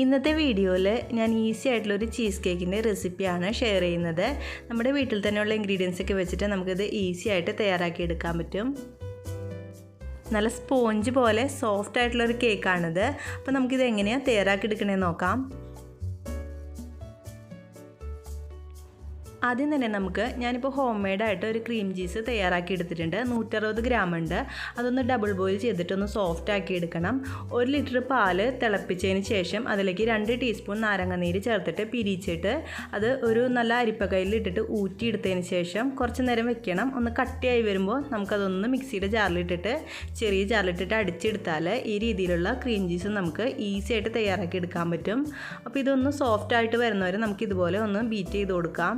ഇന്നത്തെ വീഡിയോയിൽ ഞാൻ ഈസി ആയിട്ടുള്ളൊരു ചീസ് കേക്കിൻ്റെ റെസിപ്പിയാണ് ഷെയർ ചെയ്യുന്നത്. നമ്മുടെ വീട്ടിൽ തന്നെയുള്ള ഇൻഗ്രീഡിയൻസ് ഒക്കെ വെച്ചിട്ട് നമുക്കിത് ഈസി ആയിട്ട് തയ്യാറാക്കി എടുക്കാൻ പറ്റും. നല്ല സ്പോഞ്ച് പോലെ സോഫ്റ്റ് ആയിട്ടുള്ളൊരു കേക്കാണിത്. അപ്പോൾ നമുക്കിത് എങ്ങനെയാണ് തയ്യാറാക്കി എടുക്കണമെന്ന് നോക്കാം. ആദ്യം തന്നെ ഞാനിപ്പോൾ ഹോം മെയ്ഡായിട്ട് ഒരു ക്രീം ചീസ് തയ്യാറാക്കി എടുത്തിട്ടുണ്ട്. 160 ഗ്രാം ഉണ്ട്. അതൊന്ന് ഡബിൾ ബോയിൽ ചെയ്തിട്ടൊന്ന് സോഫ്റ്റ് ആക്കി എടുക്കണം. 1 ലിറ്റർ പാല് തിളപ്പിച്ചതിന് ശേഷം അതിലേക്ക് 2 ടീസ്പൂൺ നാരങ്ങാനീര് ചേർത്തിട്ട് പിരിച്ചിട്ട് അത് ഒരു നല്ല അരിപ്പക്കയിലിട്ടിട്ട് ഊറ്റിയെടുത്തതിന് ശേഷം കുറച്ച് നേരം വെക്കണം. ഒന്ന് കട്ടിയായി വരുമ്പോൾ നമുക്കതൊന്ന് മിക്സിയുടെ ജാറിലിട്ടിട്ട് ചെറിയ ജാറിലിട്ടിട്ട് അടിച്ചെടുത്താൽ ഈ രീതിയിലുള്ള ക്രീം ചീസ് നമുക്ക് ഈസി ആയിട്ട് തയ്യാറാക്കി എടുക്കാൻ പറ്റും. അപ്പോൾ ഇതൊന്ന് സോഫ്റ്റ് ആയിട്ട് വരുന്നവരെ നമുക്കിതുപോലെ ഒന്ന് ബീറ്റ് ചെയ്ത് കൊടുക്കാം.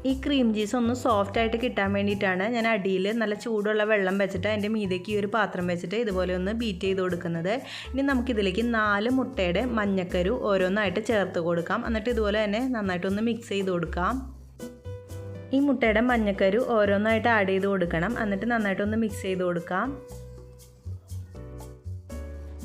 ഈ ക്രീം ചീസ് ഒന്ന് സോഫ്റ്റ് ആയിട്ട് കിട്ടാൻ വേണ്ടിയിട്ടാണ് ഞാൻ അടിയിൽ നല്ല ചൂടുള്ള വെള്ളം വെച്ചിട്ട് അതിൻ്റെ മീതേക്ക് ഈ ഒരു പാത്രം വെച്ചിട്ട് ഇതുപോലെ ഒന്ന് ബീറ്റ് ചെയ്ത് കൊടുക്കുന്നത്. ഇനി നമുക്കിതിലേക്ക് 4 മുട്ടയുടെ മഞ്ഞക്കരു ഓരോന്നായിട്ട് ചേർത്ത് കൊടുക്കാം. എന്നിട്ട് ഇതുപോലെ തന്നെ നന്നായിട്ടൊന്ന് മിക്സ് ചെയ്ത് കൊടുക്കാം. ഈ മുട്ടയുടെ മഞ്ഞക്കരു ഓരോന്നായിട്ട് ആഡ് ചെയ്ത് കൊടുക്കണം. എന്നിട്ട് നന്നായിട്ടൊന്ന് മിക്സ് ചെയ്ത് കൊടുക്കാം.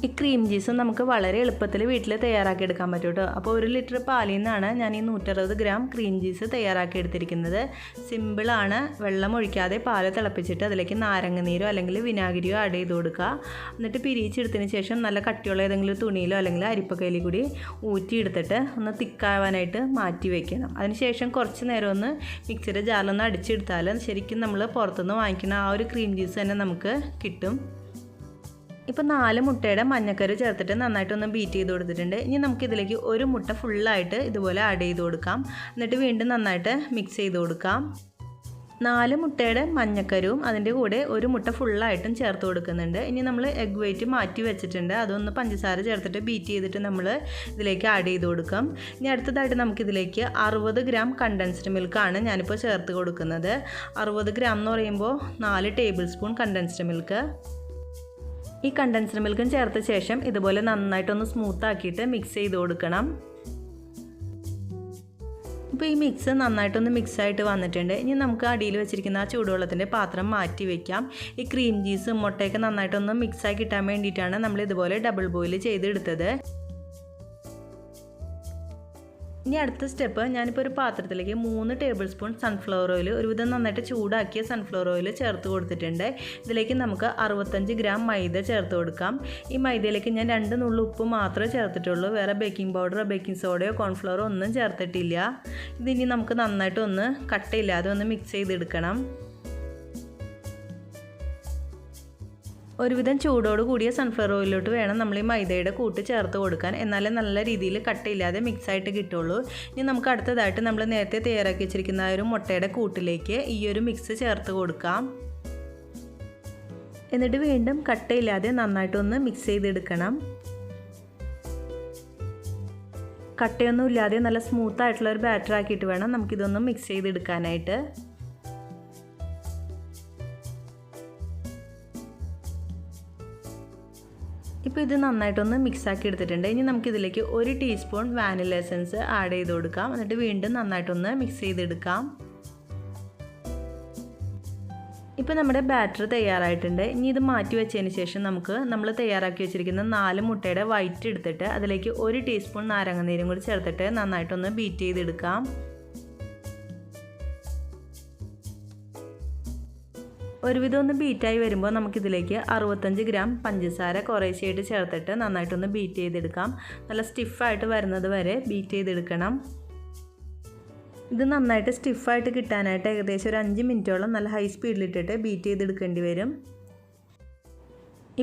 ഈ ക്രീം ചീസ് നമുക്ക് വളരെ എളുപ്പത്തിൽ വീട്ടിൽ തയ്യാറാക്കി എടുക്കാൻ പറ്റും കേട്ടോ. അപ്പോൾ 1 ലിറ്റർ പാലിൽ നിന്നാണ് ഞാൻ ഈ 160 ഗ്രാം ക്രീം ചീസ് തയ്യാറാക്കി എടുത്തിരിക്കുന്നത്. സിമ്പിളാണ്. വെള്ളം ഒഴിക്കാതെ പാല് തിളപ്പിച്ചിട്ട് അതിലേക്ക് നാരങ്ങനീരോ അല്ലെങ്കിൽ വിനാഗിരിയോ ആഡ് ചെയ്ത് കൊടുക്കുക. എന്നിട്ട് പിരിച്ചെടുത്തതിന് ശേഷം നല്ല കട്ടിയുള്ള ഏതെങ്കിലും തുണിയിലോ അല്ലെങ്കിൽ അരിപ്പക്കയിലോ കൂടി ഊറ്റിയെടുത്തിട്ട് ഒന്ന് തിക്കാവാനായിട്ട് മാറ്റി വയ്ക്കണം. അതിനുശേഷം കുറച്ച് നേരം ഒന്ന് മിക്സിയുടെ ജാറിലൊന്ന് അടിച്ചെടുത്താൽ ശരിക്കും നമ്മൾ പുറത്തുനിന്ന് വാങ്ങിക്കുന്ന ആ ഒരു ക്രീം ചീസ് തന്നെ നമുക്ക് കിട്ടും. ഇപ്പോൾ 4 മുട്ടയുടെ മഞ്ഞക്കരു ചേർത്തിട്ട് നന്നായിട്ടൊന്ന് ബീറ്റ് ചെയ്ത് കൊടുത്തിട്ടുണ്ട്. ഇനി നമുക്കിതിലേക്ക് 1 മുട്ട ഫുള്ളായിട്ട് ഇതുപോലെ ആഡ് ചെയ്ത് കൊടുക്കാം. എന്നിട്ട് വീണ്ടും നന്നായിട്ട് മിക്സ് ചെയ്ത് കൊടുക്കാം. 4 മുട്ടയുടെ മഞ്ഞക്കരുവും അതിൻ്റെ കൂടെ 1 മുട്ട ഫുള്ളായിട്ടും ചേർത്ത് കൊടുക്കുന്നുണ്ട്. ഇനി നമ്മൾ എഗ് വൈറ്റ് മാറ്റി വെച്ചിട്ടുണ്ട്. അതൊന്ന് പഞ്ചസാര ചേർത്തിട്ട് ബീറ്റ് ചെയ്തിട്ട് നമ്മൾ ഇതിലേക്ക് ആഡ് ചെയ്ത് കൊടുക്കാം. ഇനി അടുത്തതായിട്ട് നമുക്കിതിലേക്ക് 60 ഗ്രാം കണ്ടൻസ്ഡ് മിൽക്കാണ് ഞാനിപ്പോൾ ചേർത്ത് കൊടുക്കുന്നത്. 60 ഗ്രാം എന്ന് പറയുമ്പോൾ 4 ടേബിൾ സ്പൂൺ കണ്ടൻസ്ഡ് മിൽക്ക്. ഈ കണ്ടൻസ്ഡ് മിൽക്കും ചേർത്ത ശേഷം ഇതുപോലെ നന്നായിട്ടൊന്ന് സ്മൂത്ത് ആക്കിയിട്ട് മിക്സ് ചെയ്ത് കൊടുക്കണം. ഇപ്പോൾ ഈ മിക്സ് നന്നായിട്ടൊന്ന് മിക്സായിട്ട് വന്നിട്ടുണ്ട്. ഇനി നമുക്ക് അടിയിൽ വെച്ചിരിക്കുന്ന ആ ചൂടുവെള്ളത്തിൻ്റെ പാത്രം മാറ്റി വയ്ക്കാം. ഈ ക്രീം ചീസ് മുട്ടയൊക്കെ നന്നായിട്ടൊന്ന് മിക്സായി കിട്ടാൻ വേണ്ടിയിട്ടാണ് നമ്മൾ ഇതുപോലെ ഡബിൾ ബോയിൽ ചെയ്തെടുത്തത്. ഇനി അടുത്ത സ്റ്റെപ്പ്, ഞാനിപ്പോൾ ഒരു പാത്രത്തിലേക്ക് 3 ടേബിൾ സ്പൂൺ സൺഫ്ലവർ ഓയിൽ ഒരുവിധം നന്നായിട്ട് ചൂടാക്കിയ സൺഫ്ലവർ ഓയിൽ ചേർത്ത് കൊടുത്തിട്ടുണ്ട്. ഇതിലേക്ക് നമുക്ക് 65 ഗ്രാം മൈദ ചേർത്ത് കൊടുക്കാം. ഈ മൈദയിലേക്ക് ഞാൻ 2 നുള്ളു ഉപ്പ് മാത്രമേ ചേർത്തിട്ടുള്ളൂ. വേറെ ബേക്കിംഗ് പൗഡറോ ബേക്കിംഗ് സോഡയോ കോൺഫ്ലവറോ ഒന്നും ചേർത്തിട്ടില്ല. ഇതിനി നമുക്ക് നന്നായിട്ടൊന്ന് കട്ടയില്ലാതെ ഒന്ന് മിക്സ് ചെയ്തെടുക്കണം. ഒരുവിധം ചൂടോട് കൂടിയ സൺഫ്ലവർ ഓയിലോട്ട് വേണം നമ്മൾ ഈ മൈദയുടെ കൂട്ട് ചേർത്ത് കൊടുക്കാൻ. എന്നാലേ നല്ല രീതിയിൽ കട്ടയില്ലാതെ മിക്സായിട്ട് കിട്ടുള്ളൂ. ഇനി നമുക്ക് അടുത്തതായിട്ട് നമ്മൾ നേരത്തെ തയ്യാറാക്കി വെച്ചിരിക്കുന്ന ഒരു മുട്ടയുടെ കൂട്ടിലേക്ക് ഈ ഒരു മിക്സ് ചേർത്ത് കൊടുക്കാം. എന്നിട്ട് വീണ്ടും കട്ടയില്ലാതെ നന്നായിട്ടൊന്ന് മിക്സ് ചെയ്തെടുക്കണം. കട്ടയൊന്നും ഇല്ലാതെ നല്ല സ്മൂത്ത് ആയിട്ടുള്ള ഒരു ബാറ്റർ ആക്കിയിട്ട് വേണം നമുക്കിതൊന്ന് മിക്സ് ചെയ്തെടുക്കാനായിട്ട്. ഇപ്പോൾ ഇത് നന്നായിട്ടൊന്ന് മിക്സാക്കി എടുത്തിട്ടുണ്ട്. ഇനി നമുക്കിതിലേക്ക് 1 ടീസ്പൂൺ വാനില എസൻസ് ആഡ് ചെയ്ത് കൊടുക്കാം. എന്നിട്ട് വീണ്ടും നന്നായിട്ടൊന്ന് മിക്സ് ചെയ്തെടുക്കാം. ഇപ്പോൾ നമ്മുടെ ബാറ്റർ തയ്യാറായിട്ടുണ്ട്. ഇനി ഇത് മാറ്റി വെച്ചതിന് ശേഷം നമ്മൾ തയ്യാറാക്കി വെച്ചിരിക്കുന്ന 4 മുട്ടയുടെ വൈറ്റ് എടുത്തിട്ട് അതിലേക്ക് 1 ടീസ്പൂൺ നാരങ്ങാനീരും കൂടി ചേർത്തിട്ട് നന്നായിട്ടൊന്ന് ബീറ്റ് ചെയ്തെടുക്കാം. ഒരുവിധം ഒന്ന് ബീറ്റായി വരുമ്പോൾ നമുക്കിതിലേക്ക് 65 ഗ്രാം പഞ്ചസാര കുറേശ്ശെയായിട്ട് ചേർത്തിട്ട് നന്നായിട്ടൊന്ന് ബീറ്റ് ചെയ്തെടുക്കാം. നല്ല സ്റ്റിഫായിട്ട് വരുന്നത് വരെ ബീറ്റ് ചെയ്തെടുക്കണം. ഇത് നന്നായിട്ട് സ്റ്റിഫായിട്ട് കിട്ടാനായിട്ട് ഏകദേശം ഒരു 5 മിനിറ്റോളം നല്ല ഹൈ സ്പീഡിലിട്ടിട്ട് ബീറ്റ് ചെയ്തെടുക്കേണ്ടി വരും.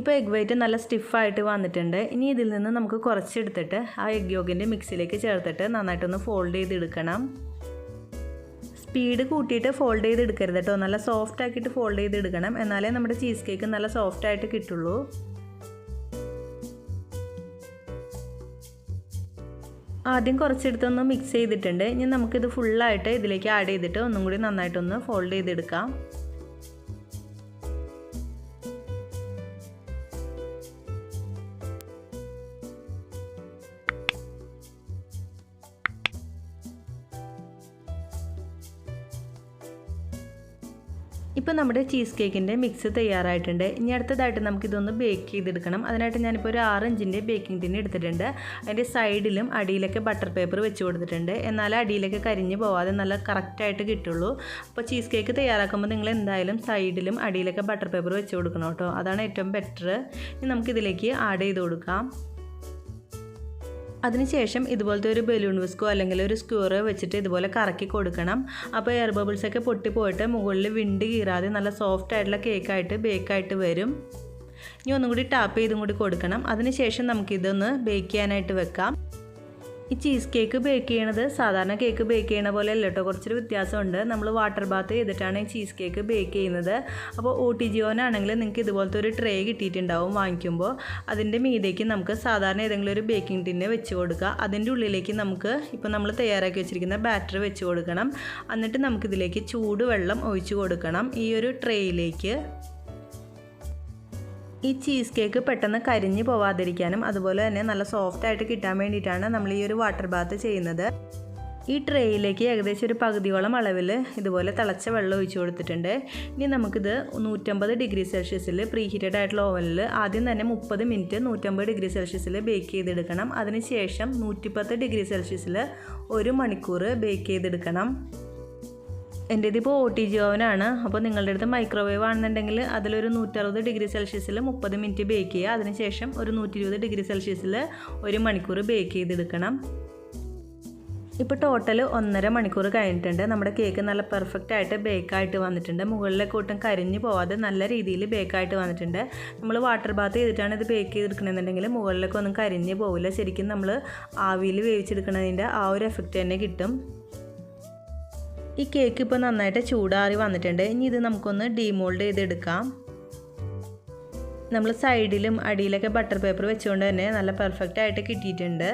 ഇപ്പോൾ എഗ് വൈറ്റ് നല്ല സ്റ്റിഫായിട്ട് വന്നിട്ടുണ്ട്. ഇനി ഇതിൽ നിന്ന് നമുക്ക് കുറച്ചെടുത്തിട്ട് ആ എഗ് യോഗിൻ്റെ മിക്സിലേക്ക് ചേർത്തിട്ട് നന്നായിട്ടൊന്ന് ഫോൾഡ് ചെയ്തെടുക്കണം. സ്പീഡ് കൂട്ടിയിട്ട് ഫോൾഡ് ചെയ്തെടുക്കരുത് കേട്ടോ. നല്ല സോഫ്റ്റ് ആക്കിയിട്ട് ഫോൾഡ് ചെയ്തെടുക്കണം. എന്നാലേ നമ്മുടെ ചീസ് കേക്ക് നല്ല സോഫ്റ്റ് ആയിട്ട് കിട്ടുള്ളൂ. ആദ്യം കുറച്ചെടുത്തൊന്ന് മിക്സ് ചെയ്തിട്ടുണ്ട്. ഇനി നമുക്കിത് ഫുള്ളായിട്ട് ഇതിലേക്ക് ആഡ് ചെയ്തിട്ട് ഒന്നും കൂടി നന്നായിട്ടൊന്ന് ഫോൾഡ് ചെയ്തെടുക്കാം. ഇപ്പോൾ നമ്മുടെ ചീസ് കേക്കിൻ്റെ മിക്സ് തയ്യാറായിട്ടുണ്ട്. ഇനി അടുത്തതായിട്ട് നമുക്കിതൊന്ന് ബേക്ക് ചെയ്തെടുക്കണം. അതിനായിട്ട് ഞാനിപ്പോൾ ഒരു 6 ഇഞ്ചിൻ്റെ ബേക്കിംഗ് ടിൻ എടുത്തിട്ടുണ്ട്. അതിൻ്റെ സൈഡിലും അടിയിലൊക്കെ ബട്ടർ പേപ്പർ വെച്ച് കൊടുത്തിട്ടുണ്ട്. എന്നാൽ അടിയിലൊക്കെ കരിഞ്ഞ് പോവാതെ നല്ല കറക്റ്റായിട്ട് കിട്ടുള്ളൂ. അപ്പോൾ ചീസ് കേക്ക് തയ്യാറാക്കുമ്പോൾ നിങ്ങൾ എന്തായാലും സൈഡിലും അടിയിലൊക്കെ ബട്ടർ പേപ്പർ വെച്ച് കൊടുക്കണം കേട്ടോ. അതാണ് ഏറ്റവും ബെറ്റർ. ഇനി നമുക്കിതിലേക്ക് ആഡ് ചെയ്ത് കൊടുക്കാം. അതിനുശേഷം ഇതുപോലത്തെ ഒരു ബലൂൺ വിസ്കോ അല്ലെങ്കിൽ ഒരു സ്ക്യൂറോ വെച്ചിട്ട് ഇതുപോലെ കറക്കി കൊടുക്കണം. അപ്പോൾ എയർ ബബിൾസൊക്കെ പൊട്ടിപ്പോയിട്ട് മുകളിൽ വിണ്ട് കീറാതെ നല്ല സോഫ്റ്റ് ആയിട്ടുള്ള കേക്കായിട്ട് ബേക്കായിട്ട് വരും. ഇനി ഒന്നും കൂടി ടാപ്പ് ചെയ്തും കൂടി കൊടുക്കണം. അതിനുശേഷം നമുക്കിതൊന്ന് ബേക്ക് ചെയ്യാനായിട്ട് വെക്കാം. ഈ ചീസ് കേക്ക് ബേക്ക് ചെയ്യണത് സാധാരണ കേക്ക് ബേക്ക് ചെയ്യണ പോലെ അല്ല കേട്ടോ, കുറച്ചൊരു വ്യത്യാസമുണ്ട്. നമ്മൾ വാട്ടർ ബാത്ത് ചെയ്തിട്ടാണ് ഈ ചീസ് കേക്ക് ബേക്ക് ചെയ്യുന്നത്. അപ്പോൾ OTG ഓവനാണെങ്കിൽ നിങ്ങൾക്ക് ഇതുപോലത്തെ ഒരു ട്രേ കിട്ടിയിട്ടുണ്ടാവും വാങ്ങിക്കുമ്പോൾ. അതിൻ്റെ മീതേക്ക് നമുക്ക് സാധാരണ ഏതെങ്കിലും ഒരു ബേക്കിംഗ് ടിന്നെ വെച്ച് കൊടുക്കുക. അതിൻ്റെ ഉള്ളിലേക്ക് നമുക്ക് ഇപ്പോൾ നമ്മൾ തയ്യാറാക്കി വെച്ചിരിക്കുന്ന ബാറ്റർ വെച്ച് കൊടുക്കണം. എന്നിട്ട് നമുക്കിതിലേക്ക് ചൂടുവെള്ളം ഒഴിച്ച് കൊടുക്കണം ഈ ഒരു ട്രേയിലേക്ക്. ഈ ചീസ് കേക്ക് പെട്ടെന്ന് കരിഞ്ഞ് പോവാതിരിക്കാനും അതുപോലെ തന്നെ നല്ല സോഫ്റ്റായിട്ട് കിട്ടാൻ വേണ്ടിയിട്ടാണ് നമ്മൾ ഈ ഒരു വാട്ടർ ബാത്ത് ചെയ്യുന്നത്. ഈ ട്രേയിലേക്ക് ഏകദേശം ഒരു പകുതിയോളം അളവിൽ ഇതുപോലെ തിളച്ച വെള്ളം ഒഴിച്ച് കൊടുത്തിട്ടുണ്ട്. ഇനി നമുക്കിത് 150 ഡിഗ്രി സെൽഷ്യസിൽ പ്രീ ഹീറ്റഡ് ആയിട്ടുള്ള ഓവനിൽ ആദ്യം തന്നെ 30 മിനിറ്റ് 150 ഡിഗ്രി സെൽഷ്യസിൽ ബേക്ക് ചെയ്തെടുക്കണം. അതിനുശേഷം 110 ഡിഗ്രി സെൽഷ്യസിൽ 1 മണിക്കൂർ ബേക്ക് ചെയ്തെടുക്കണം. എൻ്റേതിപ്പോൾ OTG ഓവനാണ്. അപ്പോൾ നിങ്ങളുടെ അടുത്ത് മൈക്രോവേവ് ആണെന്നുണ്ടെങ്കിൽ അതിലൊരു 160 ഡിഗ്രി സെൽഷ്യസിൽ 30 മിനിറ്റ് ബേക്ക് ചെയ്യുക. അതിനുശേഷം ഒരു 120 ഡിഗ്രി സെൽഷ്യസിൽ 1 മണിക്കൂർ ബേക്ക് ചെയ്തെടുക്കണം. ഇപ്പോൾ ടോട്ടൽ 1.5 മണിക്കൂർ കഴിഞ്ഞിട്ടുണ്ട്. നമ്മുടെ കേക്ക് നല്ല പെർഫെക്റ്റ് ആയിട്ട് ബേക്കായിട്ട് വന്നിട്ടുണ്ട്. മുകളിലേക്ക് ഒട്ടും കരിഞ്ഞ് പോവാതെ നല്ല രീതിയിൽ ബേക്കായിട്ട് വന്നിട്ടുണ്ട്. നമ്മൾ വാട്ടർ ബാത്ത് ചെയ്തിട്ടാണ് ഇത് ബേക്ക് ചെയ്തെടുക്കണമെന്നുണ്ടെങ്കിൽ മുകളിലേക്ക് ഒന്നും കരിഞ്ഞ് പോവില്ല. ശരിക്കും നമ്മൾ ആവിയിൽ വേവിച്ചെടുക്കുന്നതിൻ്റെ ആ ഒരു എഫക്റ്റ് തന്നെ കിട്ടും. ഈ കേക്ക് ഇപ്പോൾ നന്നായിട്ട് ചൂടാറി വന്നിട്ടുണ്ട്. ഇനി ഇത് നമുക്കൊന്ന് ഡീമോൾഡ് ചെയ്തെടുക്കാം. നമ്മൾ സൈഡിലും അടിയിലൊക്കെ ബട്ടർ പേപ്പർ വെച്ചുകൊണ്ട് തന്നെ നല്ല പെർഫെക്റ്റ് ആയിട്ട് കിട്ടിയിട്ടുണ്ട്.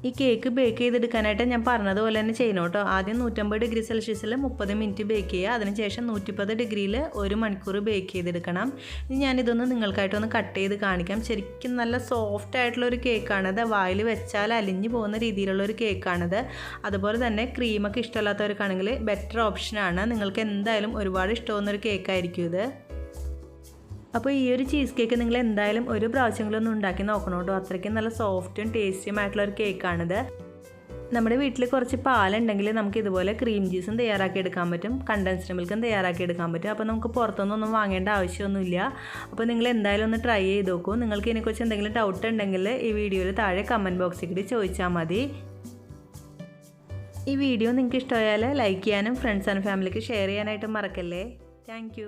ഈ കേക്ക് ബേക്ക് ചെയ്തെടുക്കാനായിട്ട് ഞാൻ പറഞ്ഞതുപോലെ തന്നെ ചെയ്യണം കേട്ടോ. ആദ്യം 150 ഡിഗ്രി സെൽഷ്യസിൽ 30 മിനിറ്റ് ബേക്ക് ചെയ്യുക. അതിനുശേഷം 110 ഡിഗ്രിയിൽ 1 മണിക്കൂർ ബേക്ക് ചെയ്തെടുക്കണം. ഇനി ഞാനിതൊന്ന് നിങ്ങൾക്കായിട്ടൊന്ന് കട്ട് ചെയ്ത് കാണിക്കാം. ശരിക്കും നല്ല സോഫ്റ്റ് ആയിട്ടുള്ളൊരു കേക്കാണത്. വായിൽ വെച്ചാൽ അലിഞ്ഞു പോകുന്ന രീതിയിലുള്ളൊരു കേക്കാണത്. അതുപോലെ തന്നെ ക്രീമൊക്കെ ഇഷ്ടമല്ലാത്തവർക്കാണെങ്കിൽ ബെറ്റർ ഓപ്ഷനാണ്. നിങ്ങൾക്ക് എന്തായാലും ഒരുപാട് ഇഷ്ടമാകുന്നൊരു കേക്കായിരിക്കും ഇത്. അപ്പോൾ ഈ ഒരു ചീസ് കേക്ക് നിങ്ങൾ എന്തായാലും ഒരു പ്രാവശ്യങ്ങളൊന്നും ഉണ്ടാക്കി നോക്കണം കേട്ടോ. അത്രയ്ക്കും നല്ല സോഫ്റ്റും ടേസ്റ്റിയും ആയിട്ടുള്ള ഒരു കേക്കാണിത്. നമ്മുടെ വീട്ടിൽ കുറച്ച് പാലുണ്ടെങ്കിൽ നമുക്ക് ഇതുപോലെ ക്രീം ജ്യൂസും തയ്യാറാക്കി എടുക്കാൻ പറ്റും, കണ്ടൻസ്ഡ് മിൽക്കും തയ്യാറാക്കി എടുക്കാൻ പറ്റും. അപ്പോൾ നമുക്ക് പുറത്തുനിന്നൊന്നും വാങ്ങേണ്ട ആവശ്യമൊന്നുമില്ല. അപ്പോൾ നിങ്ങൾ എന്തായാലും ഒന്ന് ട്രൈ ചെയ്ത് നോക്കൂ. നിങ്ങൾക്ക് ഇതിനെക്കുറിച്ച് എന്തെങ്കിലും ഡൗട്ട് ഉണ്ടെങ്കിൽ ഈ വീഡിയോയിൽ താഴെ കമൻറ്റ് ബോക്സിൽ കൂടി ചോദിച്ചാൽ മതി. ഈ വീഡിയോ നിങ്ങൾക്ക് ഇഷ്ടമായാൽ ലൈക്ക് ചെയ്യാനും ഫ്രണ്ട്സ് ആൻഡ് ഫാമിലിക്ക് ഷെയർ ചെയ്യാനായിട്ട് മറക്കല്ലേ. താങ്ക്